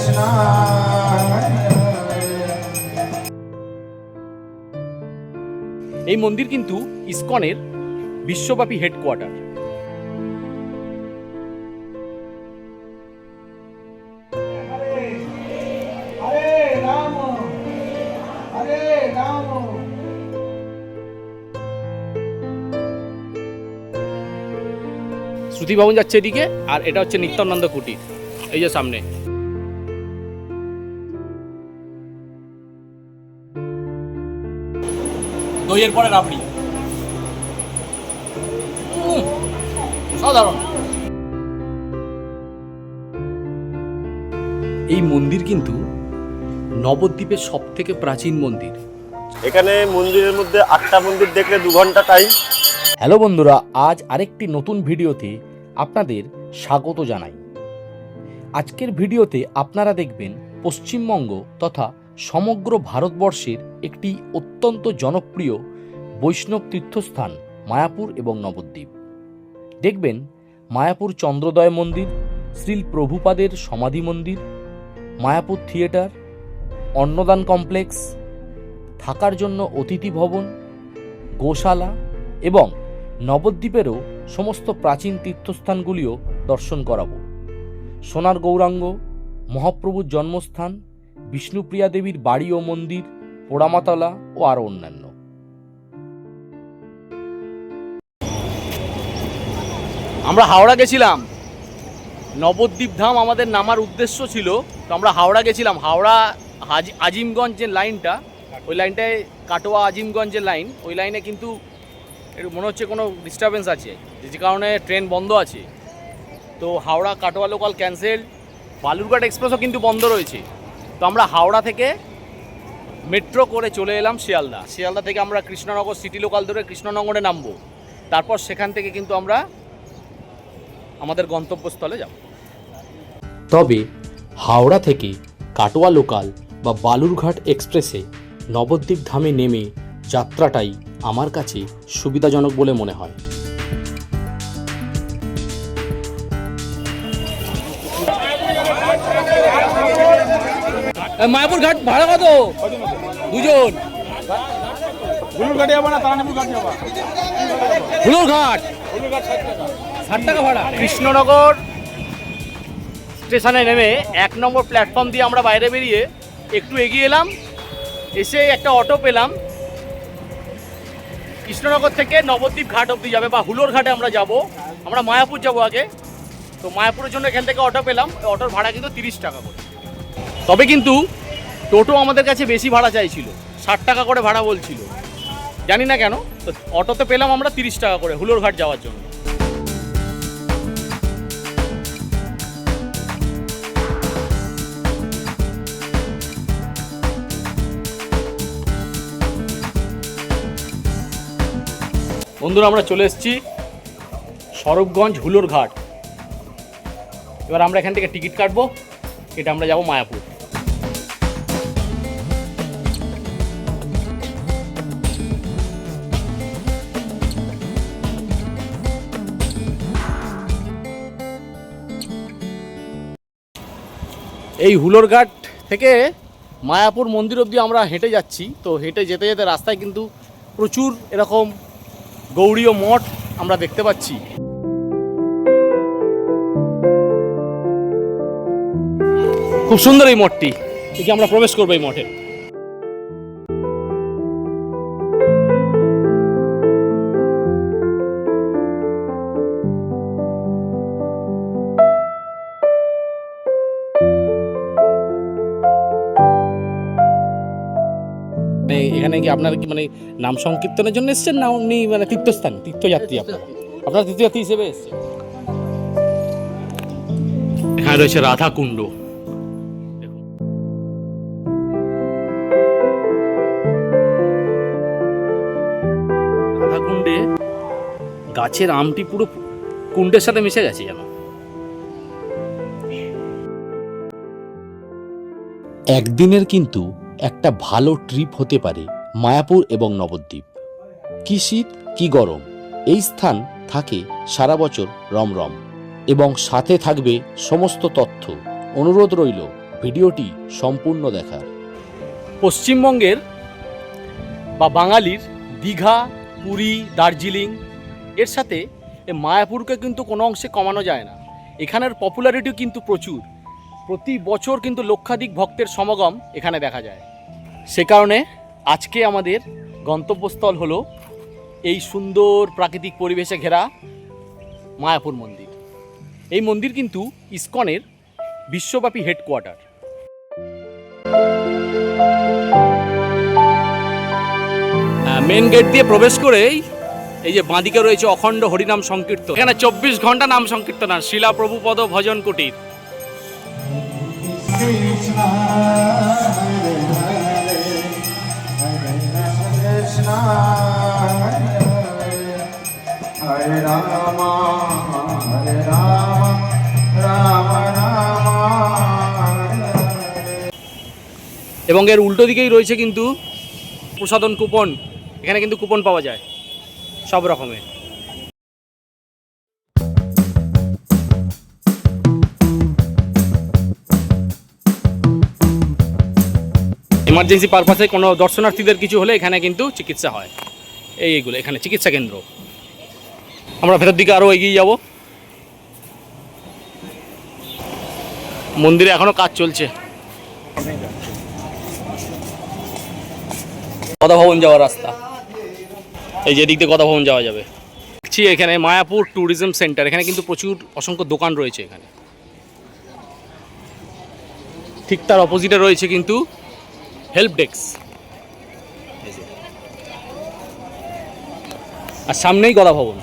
এই মন্দির কিন্তু ইসকনের বিশ্বব্যাপী হেডকোয়ার্টার। শ্রুতি ভবন যাচ্ছে এদিকে, আর এটা হচ্ছে নিত্যানন্দ কুটির, এই যে সামনে। দইয়ের পরে রাবড়ি সাধারণ। এই মন্দির কিন্তু নবদ্বীপের সব থেকে প্রাচীন মন্দির। এখানে মন্দিরের মধ্যে 8টা মন্দির দেখলে 2 ঘন্টা টাইম। হ্যালো বন্ধুরা, আজ আরেকটি নতুন ভিডিওতে আপনাদের স্বাগত জানাই। আজকের ভিডিওতে আপনারা দেখবেন পশ্চিমবঙ্গ তথা সমগ্র ভারতবর্ষের একটি অত্যন্ত জনপ্রিয় বৈষ্ণব তীর্থস্থান মায়াপুর এবং নবদ্বীপ। দেখবেন মায়াপুর চন্দ্রোদয় মন্দির, শ্রীল প্রভুপাদের সমাধি মন্দির, মায়াপুর থিয়েটার, অন্নদান কমপ্লেক্স, থাকার জন্য অতিথি ভবন, গোশালা এবং নবদ্বীপেরও সমস্ত প্রাচীন তীর্থস্থানগুলিও দর্শন করাবো। সোনার গৌরাঙ্গ, মহাপ্রভুর জন্মস্থান, বিষ্ণুপ্রিয়া দেবীর বাড়ি ও মন্দির, পোড়ামাতলা ও আরও অন্যান্য। আমরা হাওড়া গেছিলাম, নবদ্বীপ ধাম আমাদের নামার উদ্দেশ্য ছিল, তো আমরা হাওড়া গেছিলাম। হাওড়া আজিমগঞ্জ যে লাইনটা, ওই লাইনটায় কাটোয়া আজিমগঞ্জের লাইন, ওই লাইনে কিন্তু মনে হচ্ছে কোনো ডিস্টারবেন্স আছে, যে কারণে ট্রেন বন্ধ আছে। তো হাওড়া কাটোয়া লোকাল ক্যান্সেল, বালুরঘাট এক্সপ্রেসও কিন্তু বন্ধ রয়েছে। তো আমরা হাওড়া থেকে মেট্রো করে চলে এলাম শিয়ালদা। শিয়ালদা থেকে আমরা কৃষ্ণনগর সিটি লোকাল ধরে কৃষ্ণনগরে নামবো, তারপর সেখান থেকে কিন্তু আমরা আমাদের গন্তব্যস্থলে যাব। তবে হাওড়া থেকে কাটোয়া লোকাল বা বালুরঘাট এক্সপ্রেসে নবদ্বীপ ধামে নেমে যাত্রাটাই আমার কাছে সুবিধাজনক বলে মনে হয়। মায়াপুর ঘাট ভাড়া কত? দুজন। হুলুরঘাট 60 টাকা ভাড়া। কৃষ্ণনগর স্টেশনে নেমে 1 নম্বর প্ল্যাটফর্ম দিয়ে আমরা বাইরে বেরিয়ে একটু এগিয়ে এলাম, এসে একটা অটো পেলাম। কৃষ্ণনগর থেকে নবদ্বীপ ঘাট অবধি যাবে বা হুলোর ঘাটে আমরা যাব। আমরা মায়াপুর যাব আগে, তো মায়াপুরের জন্য এখান থেকে অটো পেলাম। অটোর ভাড়া কিন্তু 30 টাকা করে। তবে কিন্তু টোটো আমাদের কাছে বেশি ভাড়া চাইছিল, 60 টাকা করে ভাড়া বলছিল, জানি না কেন। তো অটোতে পেলাম আমরা 30 টাকা করে হুলোর ঘাট যাওয়ার জন্য। বন্ধুরা, আমরা চলে এসেছি স্বরূপগঞ্জ হুলোর ঘাট। এবার আমরা এখান থেকে টিকিট কাটবো, এটা আমরা যাব মায়াপুর। এই হুলোর ঘাট থেকে মায়াপুর মন্দির অবধি আমরা হেঁটে যাচ্ছি। তো হেঁটে যেতে যেতে রাস্তায় কিন্তু প্রচুর এরকম গৌড়ীয় মঠ আমরা দেখতে পাচ্ছি। খুব সুন্দর এই মঠটি, একে আমরা প্রবেশ করবো এই মঠে। এখানে কি আপনার কি মানে নাম সংকীর্তনের জন্য এসেছেন, না উনি মানে তীর্থস্থান তীর্থযাত্রী? আপনার তীর্থযাত্রী হিসেবে এসেছেন। এখানে রয়েছে রাধা কুণ্ড। রাধা কুণ্ডে গাছের আমটি পুরো কুণ্ডের সাথে মিশে গেছে যেন। একদিনের কিন্তু একটা ভালো ট্রিপ হতে পারে মায়াপুর এবং নবদ্বীপ। কি শীত কি গরম, এই স্থান থাকে সারা বছর রমরম এবং সাথে থাকবে সমস্ত তথ্য। অনুরোধ রইল ভিডিওটি সম্পূর্ণ দেখার। পশ্চিমবঙ্গের বা বাঙালির দীঘা, পুরী, দার্জিলিং এর সাথে মায়াপুরকে কিন্তু কোনো অংশে কমানো যায় না। এখানের পপুলারিটিও কিন্তু প্রচুর, প্রতি বছর কিন্তু লক্ষাধিক ভক্তের সমাগম এখানে দেখা যায়। সে কারণে আজকে আমাদের গন্তব্যস্থল হলো এই সুন্দর প্রাকৃতিক পরিবেশে ঘেরা মায়াপুর মন্দির। এই মন্দির কিন্তু ইসকনের বিশ্বব্যাপী হেডকোয়ার্টার। মেন গেট দিয়ে প্রবেশ করেই এই যে বাঁদিকে রয়েছে অখণ্ড হরিনাম সংকীর্তন। এখানে 24 ঘন্টা নাম সংকীর্তন আর শিলা প্রভুপদ ভজন কুটির। এবং এর উল্টো দিকেই রয়েছে কিন্তু প্রসাদন কুপন। এখানে কিন্তু কুপন পাওয়া যায় সব রকমের। এমার্জেন্সি পারপাসে কোনো দর্শনার্থীদের কিছু হলে এখানে কিন্তু চিকিৎসা হয়। এইগুলো এখানে চিকিৎসা কেন্দ্র। আমরা ভেতর দিকে আরও এগিয়ে যাব। মন্দিরে এখনো কাজ চলছে। গদা ভবন যাওয়ার রাস্তা, এই যে দিক দিয়ে গদা ভবন যাওয়া যাবে। দেখছি এখানে মায়াপুর ট্যুরিজম সেন্টার। এখানে কিন্তু প্রচুর অসংখ্য দোকান রয়েছে এখানে। ঠিক তার অপোজিটে রয়েছে কিন্তু হেল্প ডেস্ক, আর সামনেই গদা ভবন।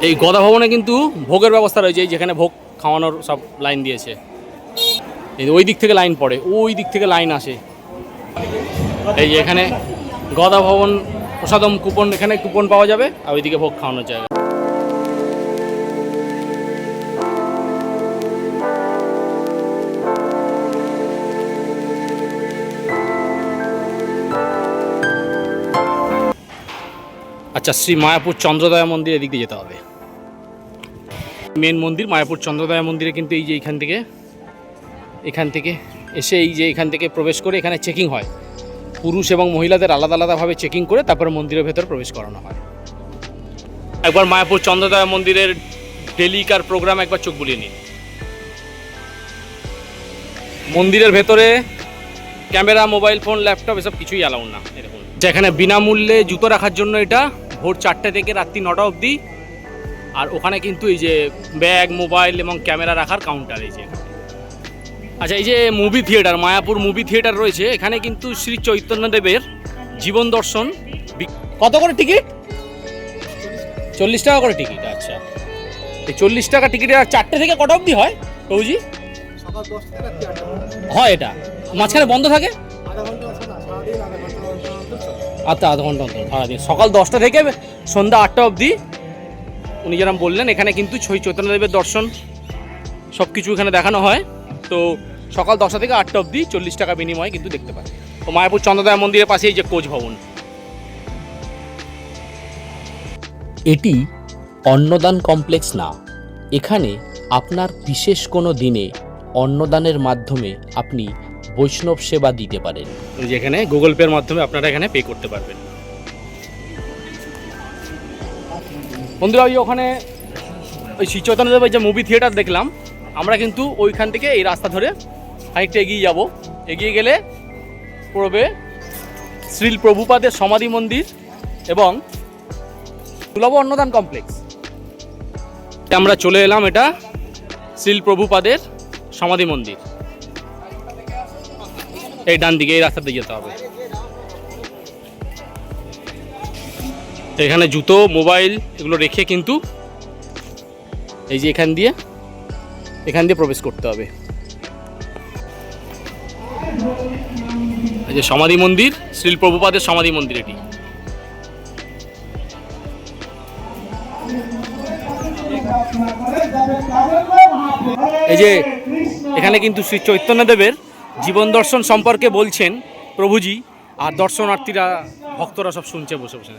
এই গদা ভবনে কিন্তু ভোগের ব্যবস্থা রয়েছে, যেখানে ভোগ খাওয়ানোর সব লাইন দিয়েছে। এই ওই দিক থেকে লাইন পড়ে, ওই দিক থেকে লাইন আসে। এই যে এখানে গদা ভবন প্রসাদম কুপন, এখানে কুপন পাওয়া যাবে, আর ওইদিকে ভোগ খাওয়ানোর জায়গা। আচ্ছা, শ্রী মায়াপুর চন্দ্রদয়া মন্দির, এদিক দিয়ে যেতে হবে। মেন মন্দির মায়াপুর চন্দ্রদয়া মন্দিরে কিন্তু এই যে এখান থেকে এসে এই যে এখান থেকে প্রবেশ করে এখানে চেকিং হয়। পুরুষ এবং মহিলাদের আলাদা আলাদাভাবে চেকিং করে তারপরে মন্দিরের ভেতর প্রবেশ করানো হয়। একবার মায়াপুর চন্দ্রদয়া মন্দিরের ডেলিকার প্রোগ্রাম একবার চোখ বুলিয়ে নিন। মন্দিরের ভেতরে ক্যামেরা, মোবাইল ফোন, ল্যাপটপ এসব কিছুই অ্যালাউড না। এরকম যেখানে বিনামূল্যে জুতো রাখার জন্য এটা ভোর 4টে থেকে রাত্রি 9টা অবধি। আর ওখানে কিন্তু এই যে ব্যাগ, মোবাইল এবং ক্যামেরা রাখার কাউন্টার এই যে। আচ্ছা, এই যে movie theatre, Mayapur movie theatre রয়েছে, এখানে কিন্তু শ্রী চৈতন্যদেবের জীবন দর্শন। কত করে টিকিট? 40 টাকা করে টিকিট। আচ্ছা, এই 40 টাকা টিকিটে 4টে থেকে কটা অবধি হয় প্রভুজি? সকাল 10 থেকে রাত্রি 8টা হয়। এটা মাঝখানে বন্ধ থাকে? আধা ঘন্টা আছে না, সারাদিন আধা ঘন্টা অন্তর চলে। আচ্ছা, আধা ঘন্টা অন্তর সারাদিন, সকাল 10টা থেকে সন্ধ্যা 8টা অবধি। উনি যেরকম বললেন এখানে কিন্তু শ্রী চৈতন্যদেবের দর্শন সব কিছু এখানে দেখানো হয়। তো সকাল 10টা থেকে 8টা অবধি 40 টাকা বিনিময়ে কিন্তু দেখতে পারে। তো মায়াপুর চন্দ্রদয়া মন্দিরের পাশে এই যে কোচ ভবন। এটি অন্নদান কমপ্লেক্স না। এখানে আপনার বিশেষ কোনো দিনে অন্নদানের মাধ্যমে আপনি বৈষ্ণব সেবা দিতে পারেন। যেখানে গুগল পের মাধ্যমে আপনারা এখানে পে করতে পারবেন। বন্ধুরা, ওই ওখানে ওই শ্রী চৈতন্যদেবের যে মুভি থিয়েটার দেখলাম, আমরা কিন্তু ওইখান থেকে এই রাস্তা ধরে খানিকটা এগিয়ে যাব। এগিয়ে গেলে পড়বে শ্রীল প্রভুপাদের সমাধি মন্দির এবং সুলভ অন্নদান কমপ্লেক্স। আমরা চলে এলাম, এটা শ্রীল প্রভুপাদের সমাধি মন্দির। এই ডান দিকে এই রাস্তা দিয়ে যেতে হবে। এখানে জুতো, মোবাইল এগুলো রেখে কিন্তু এই যে এখান দিয়ে প্রবেশ করতে হবে। এই যে সমাধি মন্দির, শ্রীল প্রভুপাদের সমাধি মন্দির এটি। এই যে এখানে কিন্তু শ্রী চৈতন্যদেবের জীবন দর্শন সম্পর্কে বলছেন প্রভুজি, আর দর্শনার্থীরা, ভক্তরা সব শুনছে বসে বসে।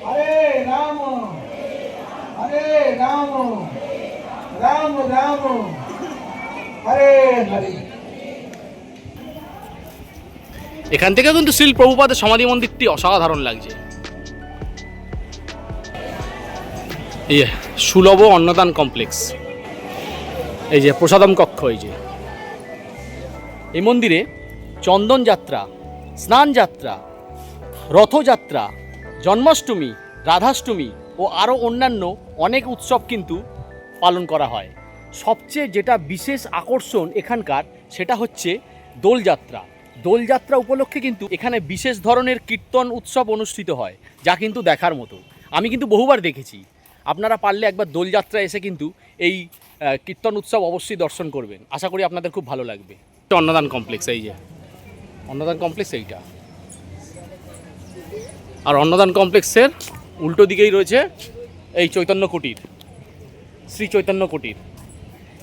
হরে রাম হরে রাম রাম রাম হরে হরে। এখান থেকে কিন্তু শ্রীল প্রভুপাদের সমাধি মন্দিরটি অসাধারণ লাগছে। এই যে সুলভ অন্নদান কমপ্লেক্স, এই যে প্রসাদম কক্ষ, এই মন্দিরে চন্দন যাত্রা, স্নান যাত্রা, রথযাত্রা, জন্মাষ্টমী, রাধাষ্টমী ও আরও অন্যান্য অনেক উৎসব কিন্তু পালন করা হয়। সবচেয়ে যেটা বিশেষ আকর্ষণ এখানকার সেটা হচ্ছে দোলযাত্রা। দোলযাত্রা উপলক্ষে কিন্তু এখানে বিশেষ ধরনের কীর্তন উৎসব অনুষ্ঠিত হয়, যা কিন্তু দেখার মতো। আমি কিন্তু বহুবার দেখেছি। আপনারা পারলে একবার দোলযাত্রা এসে কিন্তু এই কীর্তন উৎসব অবশ্যই দর্শন করবেন। আশা করি আপনাদের খুব ভালো লাগবে। অন্নদান কমপ্লেক্স, এই যে অন্নদান কমপ্লেক্স এইটা। আর অন্নদান কমপ্লেক্সের উল্টো দিকেই রয়েছে এই চৈতন্য কুটির, শ্রী চৈতন্য কুটির।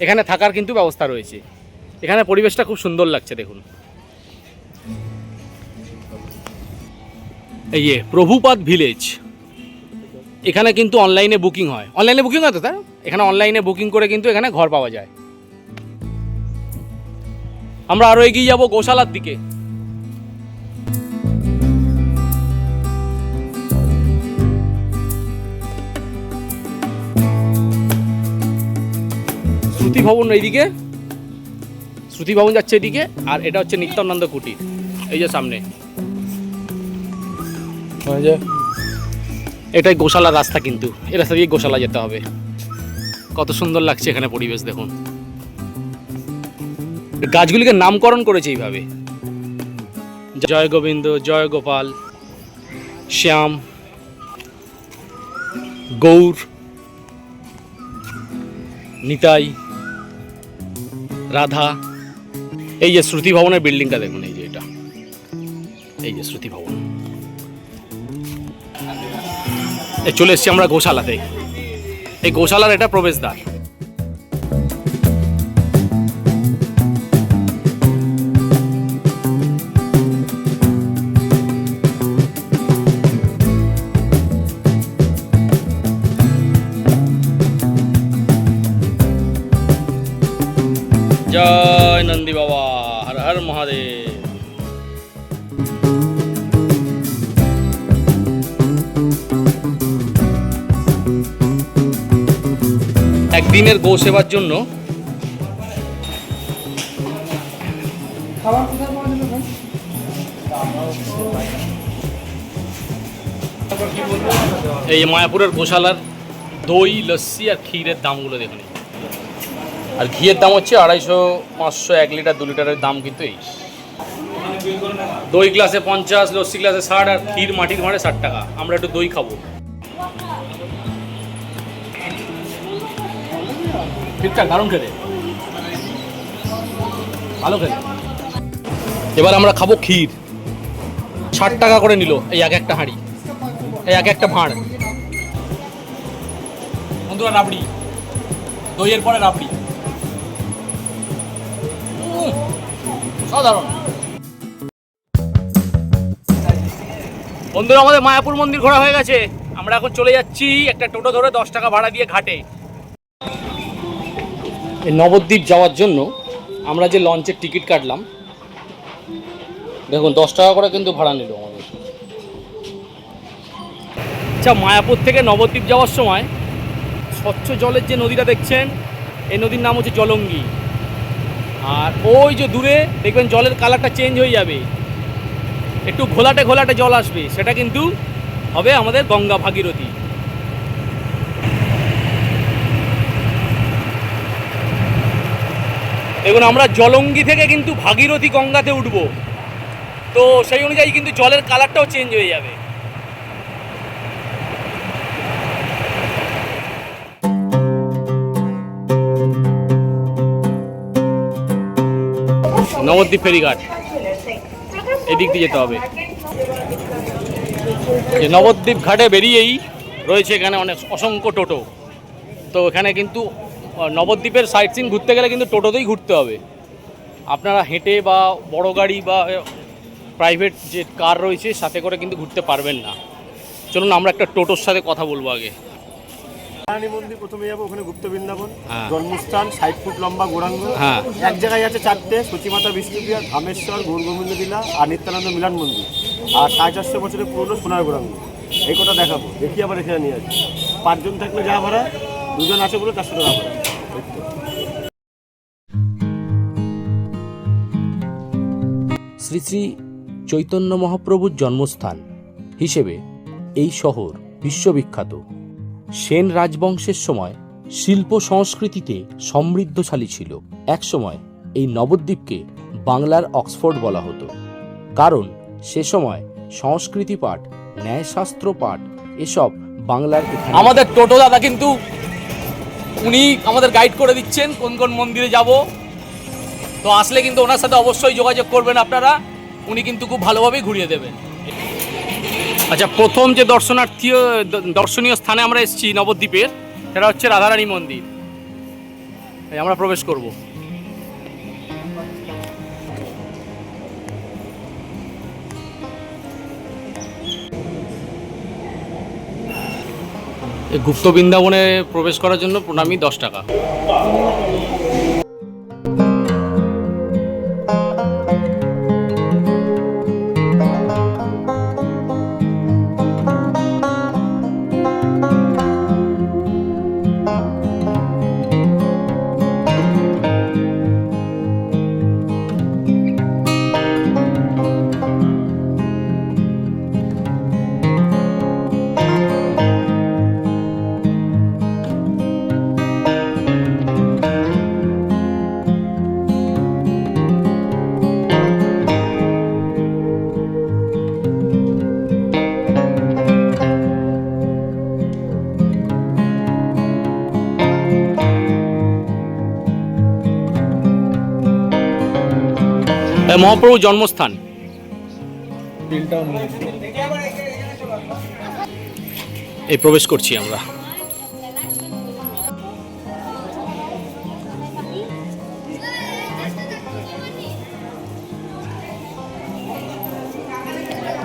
এখানে থাকার কিন্তু ব্যবস্থা রয়েছে। এখানে পরিবেশটা খুব সুন্দর লাগছে, দেখুন। এই যে প্রভুপাদ ভিলেজ, এখানে কিন্তু অনলাইনে বুকিং হয়। অনলাইনে বুকিং হয় তো স্যার? এখানে অনলাইনে বুকিং করে কিন্তু এখানে ঘর পাওয়া যায়। আমরা আরও এগিয়ে যাব গোশালার দিকে। শ্রুতি ভবন এইদিকে, শ্রুতি ভবন যাচ্ছে এদিকে, আর এটা হচ্ছে নিত্যানন্দ কুটির, এই যে সামনে। এটাই গোশালার রাস্তা, কিন্তু এই রাস্তা দিয়ে গোশালা যেতে হবে। কত সুন্দর লাগছে এখানে পরিবেশ, দেখুন। গাছগুলিকে নামকরণ করেছে এইভাবে, জয় গোবিন্দ, জয় গোপাল, শ্যাম, গৌর, নিতাই, রাধা। এই যে শ্রুতি ভবনের বিল্ডিংটা দেখুন, এই যে এটা, এই যে শ্রুতি ভবন। চলে এসছি আমরা গোশালাতে। এই গোশালার এটা প্রবেশদ্বার। জয় নন্দী বাবা, হর হর মহাদেব। একদিনের গো সেবার জন্য খাবার কোথায় পাওয়া যাবে ভাই? এই মায়াপুরের গোশালার দই, লস্যি আর ক্ষীরের দামগুলো দেখুন। আর ঘিয়ের দাম হচ্ছে 250, 500, 1 লিটার, 2 লিটারের দাম কিন্তু এই। দই গ্লাসে 50, লস্যি গ্লাসে 60, আর ক্ষীর মাটির ভাঁড়ে 60 টাকা। আমরা একটু দই খাবো। ঠিকঠাক, দারুণ খেতে, ভালো খেতে। এবার আমরা খাবো ক্ষীর। 60 টাকা করে নিল এই এক একটা হাঁড়ি, এই এক একটা ভাঁড়। বন্ধুরা, রাবড়ি, দইয়ের পরে রাবড়ি, সাধারণ। বন্ধুরা, আমাদের মায়াপুর মন্দির ঘোরা হয়ে গেছে। আমরা এখন চলে যাচ্ছি একটা টোটো ধরে 10 টাকা ভাড়া দিয়ে ঘাটে। এই নবদ্বীপ যাওয়ার জন্য আমরা যে লঞ্চের টিকিট কাটলাম, দেখুন 10 টাকা করে কিন্তু ভাড়া নিল আমাদের। আচ্ছা, মায়াপুর থেকে নবদ্বীপ যাওয়ার সময় স্বচ্ছ জলের যে নদীটা দেখছেন, এই নদীর নাম হচ্ছে জলঙ্গি। আর ওই যে দূরে দেখবেন জলের কালারটা চেঞ্জ হয়ে যাবে, একটু ঘোলাটে ঘোলাটে জল আসবে, সেটা কিন্তু হবে আমাদের গঙ্গা ভাগীরথী। দেখুন, আমরা জলঙ্গি থেকে কিন্তু ভাগীরথী গঙ্গাতে উঠব, তো সেই অনুযায়ী কিন্তু জলের কালারটাও চেঞ্জ হয়ে যাবে। নবদ্বীপ ফেরিঘাট, এদিক দিয়ে যেতে হবে। নবদ্বীপ ঘাটে বেরিয়েই রয়েছে এখানে অসংখ্য টোটো। তো এখানে কিন্তু নবদ্বীপের সাইট সিন ঘুরতে গেলে কিন্তু টোটোতেই ঘুরতে হবে। আপনারা হেঁটে বা বড় গাড়ি বা প্রাইভেট যে কার রয়েছে সাথে করে কিন্তু ঘুরতে পারবেন না। চলুন আমরা একটা টোটোর সাথে কথা বলবো আগে। রানী মন্দির প্রথমে যাবো, ওখানে গুপ্ত বৃন্দাবন, হ্যাঁ। জন্মস্থান 60 ফুট লম্বা গৌরাঙ্গ। হ্যাঁ। এক জায়গায় আছে 4টে, সচিমাতা বিষ্ণুপ্রিয়া, ধামেশ্বর, গৌরগোবিন্দ লীলা আর নিত্যানন্দ মিলন মন্দির, আর 450 বছরের পুরনো সোনার গৌরাঙ্গ। এই কটা দেখাবো, দেখি আবার এখানে নিয়ে আসি। 5 জন থাকলে যা ভাড়া, 2 জন আছে বলে 400 টাকা ভাড়া। শ্রী শ্রী চৈতন্য মহাপ্রভুর জন্মস্থান হিসেবে এই শহর বিশ্ববিখ্যাত। সেন রাজবংশের সময় শিল্প সংস্কৃতিতে সমৃদ্ধশালী ছিল। একসময় এই নবদ্বীপকে বাংলার অক্সফোর্ড বলা হতো, কারণ সে সময় সংস্কৃতি পাঠ, ন্যায়শাস্ত্র পাঠ এসব বাংলার এখানে। আমাদের টোটো দাদা কিন্তু উনি আমাদের গাইড করে দিচ্ছেন কোন কোন মন্দিরে যাব। তো আসলে কিন্তু ওনার সাথে অবশ্যই যোগাযোগ করবেন আপনারা, উনি কিন্তু খুব ভালোভাবেই ঘুরিয়ে দেবেন। আচ্ছা, প্রথম যে দর্শনীয় স্থানে আমরা এসেছি নবদ্বীপের, সেটা হচ্ছে রাধারানী মন্দির। এই আমরা প্রবেশ করব। এই গুপ্ত বৃন্দাবনে প্রবেশ করার জন্য প্রণামী 10 টাকা। মহাপ্রভুর জন্মস্থান। এই প্রবেশ করছি আমরা।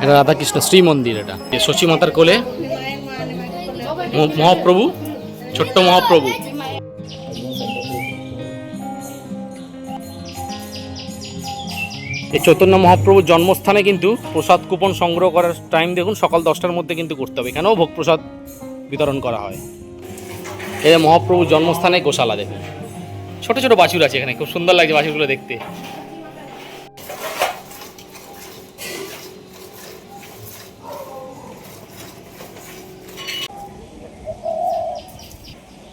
এটা রাধাকৃষ্ণ শ্রী মন্দির। এটা শচী মাতার কোলে মহাপ্রভু, ছোট্ট মহাপ্রভু। এই চৈতন্য মহাপ্রভুর জন্মস্থানে কিন্তু প্রসাদ কুপন সংগ্রহ করার টাইম দেখুন সকাল 10টার মধ্যে কিন্তু করতে হবে। এখানেও ভোগ প্রসাদ বিতরণ করা হয়। এই মহাপ্রভুর জন্মস্থানে গোশালা দেখুন, ছোট ছোট বাছুর আছে এখানে, খুব সুন্দর লাগছে বাছুরগুলো দেখতে।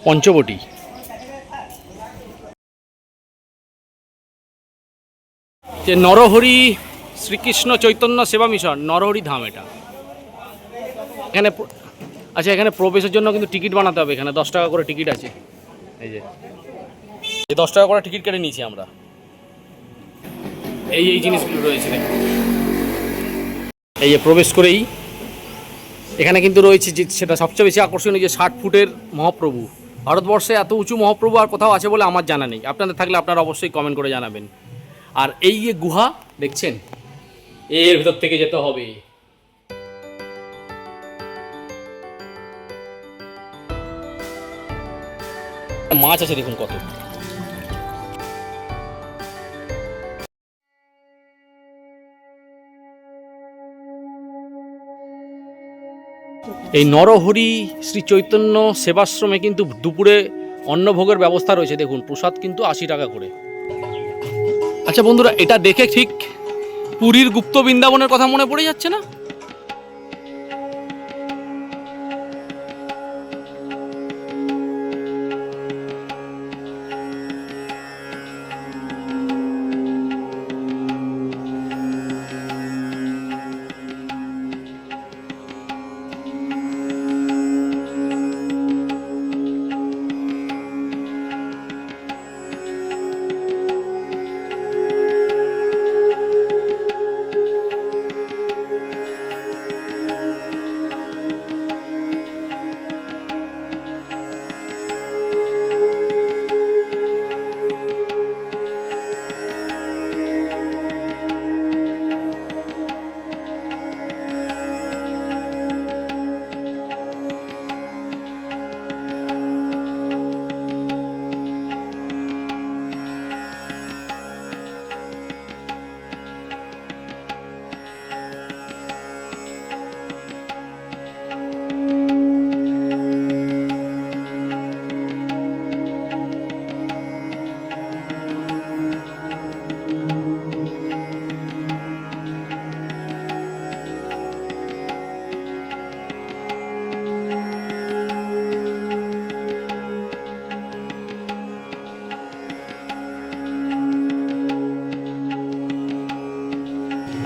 পঞ্চবটী। যে নরহরি শ্রীকৃষ্ণ চৈতন্য সেবা মিশন নরহরি ধাম, এটা এখানে। আচ্ছা, এখানে প্রবেশের জন্য কিন্তু টিকিট বানাতে হবে। এখানে 10 টাকা করে টিকিট আছে। এই যে 10 টাকা করে টিকিট কেটে নিয়েছি আমরা। এই জিনিসগুলো রয়েছে দেখুন। এই যে প্রবেশ করেই এখানে কিন্তু রয়েছে যে সেটা সবচেয়ে বেশি আকর্ষণীয়, যে 60 ফুটের মহাপ্রভু। ভারতবর্ষে এত উঁচু মহাপ্রভু আর কোথাও আছে বলে আমার জানা নেই। আপনাদের থাকলে আপনারা অবশ্যই কমেন্ট করে জানাবেন। আর এই যে গুহা দেখছেন, এর ভিতর থেকে যেতে হবে। মাছ আছে দেখুন কত। এই নরহরি শ্রী চৈতন্য সেবাশ্রমে কিন্তু দুপুরে অন্নভোগের ব্যবস্থা রয়েছে। দেখুন প্রসাদ কিন্তু 80 টাকা করে। আচ্ছা বন্ধুরা, এটা দেখে ঠিক পুরীর গুপ্ত বৃন্দাবনের কথা মনে পড়ে যাচ্ছে না?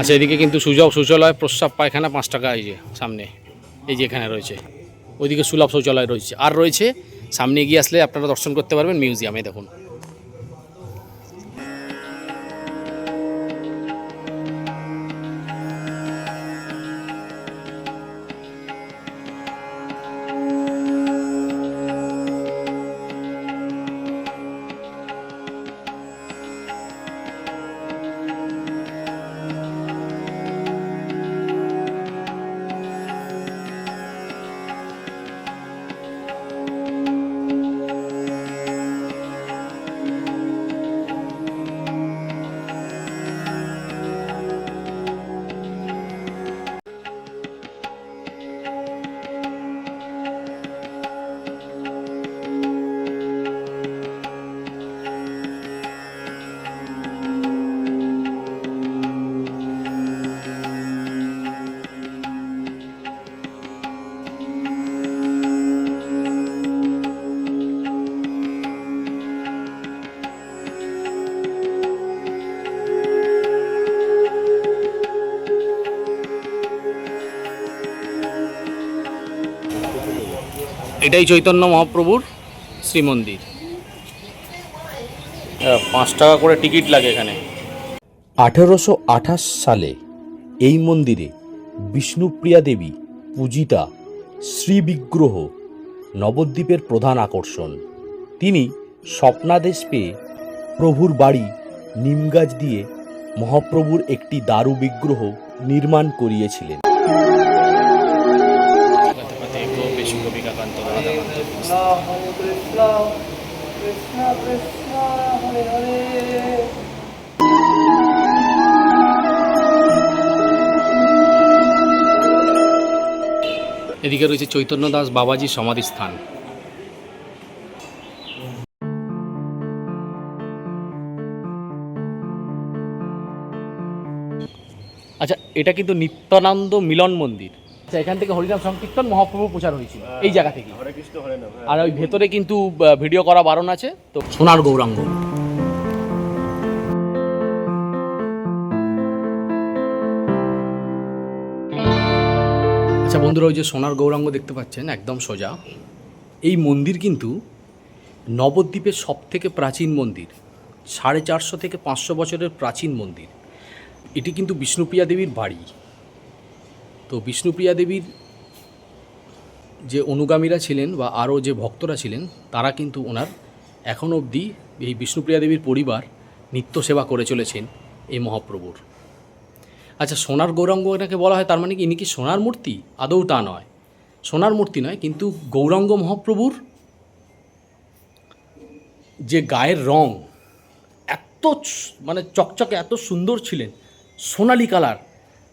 আচ্ছা, এদিকে কিন্তু সুযোগ শৌচালয় প্রস্রাব পায়খানা 5 টাকা, এই যে সামনে, এই যে এখানে রয়েছে, ওইদিকে সুলভ শৌচালয় রয়েছে, আর রয়েছে সামনে এগিয়ে আসলে আপনারা দর্শন করতে পারবেন মিউজিয়ামে। দেখুন এটাই চৈতন্য মহাপ্রভুর শ্রীমন্দির। 5 টাকা করে টিকিট লাগে এখানে। 1828 সালে এই মন্দিরে বিষ্ণুপ্রিয়া দেবী পূজিতা শ্রীবিগ্রহ নবদ্বীপের প্রধান আকর্ষণ। তিনি স্বপ্নাদেশ পেয়ে প্রভুর বাড়ি নিমগাছ দিয়ে মহাপ্রভুর একটি দারু বিগ্রহ নির্মাণ করিয়েছিলেন। এদিকে রয়েছে চৈতন্য দাস বাবাজির সমাধিস্থান। আচ্ছা, এটা কিন্তু নিত্যানন্দ মিলন মন্দির। আচ্ছা, এখান থেকে হরিনাম সংকীর্তন মহাপ্রভু প্রচার হয়েছিল এই জায়গা থেকে। হরে কৃষ্ণ হরে নাম। আর ওই ভেতরে কিন্তু ভিডিও করা বারণ আছে। তো সোনার গৌরাঙ্গ, আচ্ছা বন্ধুরা, ওই যে সোনার গৌরাঙ্গ দেখতে পাচ্ছেন একদম সোজা, এই মন্দির কিন্তু নবদ্বীপের সবথেকে প্রাচীন মন্দির। 450 থেকে 500 বছরের প্রাচীন মন্দির। এটি কিন্তু বিষ্ণুপ্রিয়া দেবীর বাড়ি। তো বিষ্ণুপ্রিয়া দেবীর যে অনুগামীরা ছিলেন বা আরও যে ভক্তরা ছিলেন, তারা কিন্তু ওনার এখন অবধি এই বিষ্ণুপ্রিয়া দেবীর পরিবার নিত্য সেবা করে চলেছেন এই মহাপ্রভুর। আচ্ছা, সোনার গৌরাঙ্গ এটাকে বলা হয়, তার মানে কি ইনি কি সোনার মূর্তি? আদৌ তা নয়, সোনার মূর্তি নয়, কিন্তু গৌরাঙ্গ মহাপ্রভুর যে গায়ের রং এত মানে চকচকে, এত সুন্দর ছিলেন, সোনালি কালার,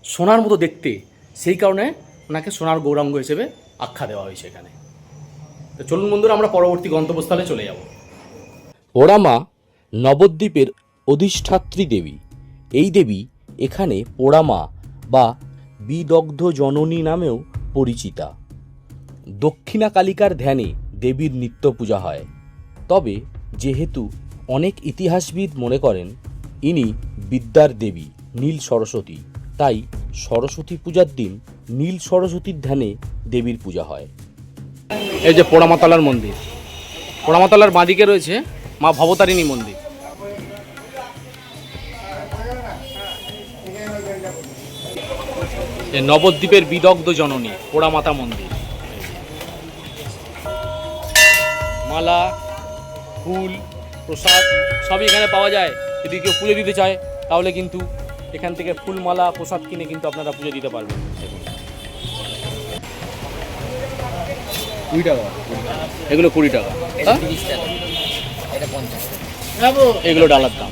সোনার মতো দেখতে, সেই কারণে ওনাকে সোনার গৌরাঙ্গ হিসেবে আখ্যা দেওয়া হয়েছে এখানে। তো চলুন বন্ধুরা, আমরা পরবর্তী গন্তব্যস্থলে চলে যাব। পোড়ামা নবদ্বীপের অধিষ্ঠাত্রী দেবী। এই দেবী এখানে পোড়ামা বা বিদগ্ধ জননী নামেও পরিচিতা। দক্ষিণা কালিকার ধ্যানে দেবীর নিত্য পূজা হয়। তবে যেহেতু অনেক ইতিহাসবিদ মনে করেন ইনি বিদ্যার দেবী নীল সরস্বতী, তাই সরস্বতী পূজার দিন নীল সরস্বতীর ধ্যানে দেবীর পূজা হয়। এই যে পোড়ামাতলার মন্দির, পোড়ামাতলার বাঁদিকে রয়েছে মা ভবতারিণী মন্দির। নবদ্বীপের বিদগ্ধ জননী পোড়ামাতা মন্দির। মালা, ফুল, প্রসাদ সবই এখানে পাওয়া যায়। যদি কেউ পুজো দিতে চায় তাহলে কিন্তু এখান থেকে ফুল, মালা, প্রসাদ কিনে কিন্তু আপনারা পুজো দিতে পারবেন। 20 টাকা, এগুলো 20 টাকা, এগুলো ডালার দাম।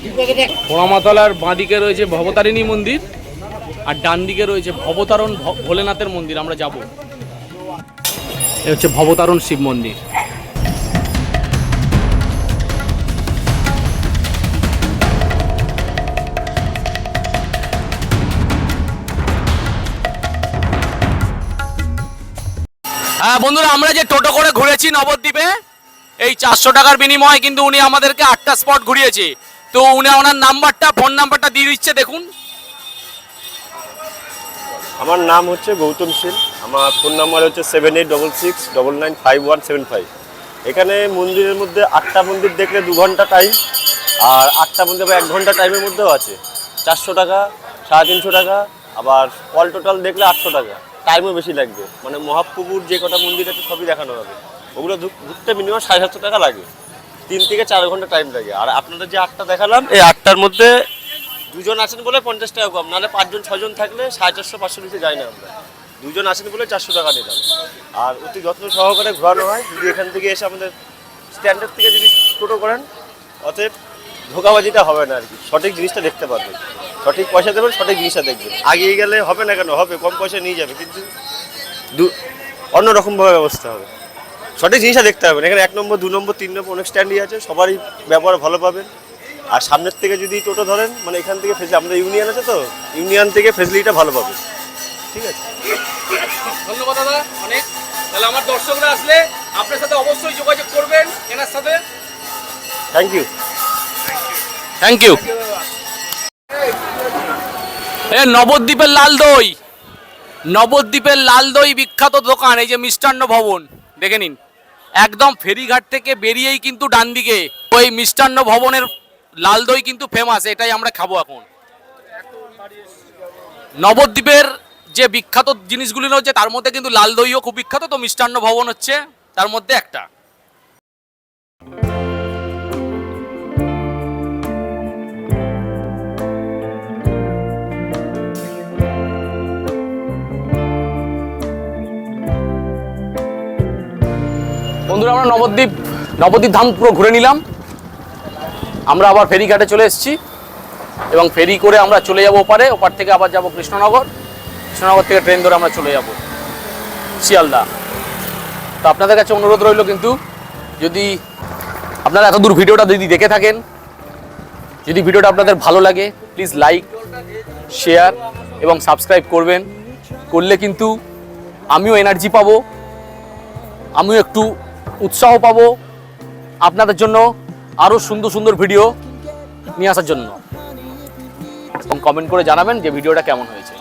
পোড়ামাতলার বাঁদিকে রয়েছে ভবতারিণী মন্দির, আর ডান দিকে রয়েছে ভবতারণ ভোলেনাথের মন্দির। আমরা যাব, এ হচ্ছে ভবতারণ শিব মন্দির। হ্যাঁ বন্ধুরা, আমরা যে টোটো করে ঘুরেছি নবদ্বীপে, এই 400 টাকার বিনিময়ে কিন্তু উনি আমাদেরকে 8টা স্পট ঘুরিয়েছে। তো উনি ওনার নাম্বারটা, ফোন নাম্বারটা দিয়ে দিচ্ছে, দেখুন। আমার নাম হচ্ছে গৌতম শীল, আমার ফোন নাম্বার হচ্ছে 7866995175। এখানে মন্দিরের মধ্যে 8টা মন্দির দেখলে 2 ঘন্টা টাইম, আর 8টা মন্দির বা 1 ঘন্টা টাইমের মধ্যেও আছে। 400 টাকা, 350 টাকা, আবার অল টোটাল দেখলে 800 টাকা। টাইমও বেশি লাগবে, মানে মহাপ্রভুর যে কটা মন্দির আছে সবই দেখানো হবে। ওগুলো ঘুরতে মিনিমাম 750 টাকা লাগে, 3 থেকে 4 ঘন্টা টাইম লাগে। আর আপনাদের যে 8টা দেখালাম, এই 8টার মধ্যে 2 জন আছেন বলে 50 টাকা কম, নাহলে 5 জন 6 জন থাকলে 450-500 নিচে যায় না আমরা। 2 জন আছেন বলে 400 টাকা নিলাম। আর অতি যত্ন সহকারে ঘোরানো হয়। যদি এখান থেকে এসে আমাদের স্ট্যান্ডার্ড থেকে যদি টোটো করেন, অতএব ধোকাবাজিটা হবে না আর কি, সঠিক জিনিসটা দেখতে পারবেন। সঠিক পয়সা দেবেন, সঠিক জিনিসটা দেখবেন। আগিয়ে গেলে হবে না কেন, হবে, কম পয়সা নিয়ে যাবে, কিন্তু অন্যরকমভাবে ব্যবস্থা হবে। সঠিক জিনিসটা দেখতে হবে। এখানে 1 নম্বর, 2 নম্বর, 3 নম্বর অনেক স্ট্যান্ডই আছে, সবারই ব্যবহার ভালো পাবেন। আর সামনের থেকে যদি টোটো ধরেন, মানে এখান থেকে আমাদের ইউনিয়ন আছে, তো ইউনিয়ন থেকে ফেসিলিটিটা ভালো পাবে। ঠিক আছে, ধন্যবাদ দাদা অনেক। তাহলে আমার দর্শকরা আসলে আপনার সাথে অবশ্যই যোগাযোগ করবেন, এনার সাথে। Thank you. Thank you. নবদ্বীপের লাল দই, নবদ্বীপের লাল দই বিখ্যাত দোকান, এই যে মিষ্টান্ন ভবন দেখে নিন। একদম ফেরিঘাট থেকে বেরিয়েই কিন্তু ডান দিকে ওই মিষ্টান্ন ভবনের লাল দই কিন্তু ফেমাস, এটাই আমরা খাবো এখন। নবদ্বীপের যে বিখ্যাত জিনিসগুলি হচ্ছে তার মধ্যে কিন্তু লাল দইও খুব বিখ্যাত, তো মিষ্টান্ন ভবন হচ্ছে তার মধ্যে একটা। বন্ধুরা, আমরা নবদ্বীপ ধাম পুরো ঘুরে নিলাম। আমরা আবার ফেরিঘাটে চলে এসেছি এবং ফেরি করে আমরা চলে যাব ওপারে। ওপার থেকে আবার যাব কৃষ্ণনগর, কৃষ্ণনগর থেকে ট্রেন ধরে আমরা চলে যাব শিয়ালদা। তো আপনাদের কাছে অনুরোধ রইল, কিন্তু যদি আপনারা এত দূর ভিডিওটা যদি দেখে থাকেন, যদি ভিডিওটা আপনাদের ভালো লাগে, প্লিজ লাইক, শেয়ার এবং সাবস্ক্রাইব করবেন। করলে কিন্তু আমিও এনার্জি পাবো, আমিও একটু উৎসাহ পাবো আপনাদের জন্য আরও সুন্দর সুন্দর ভিডিও নিয়ে আসার জন্য। এবং কমেন্ট করে জানাবেন যে ভিডিওটা কেমন হয়েছে।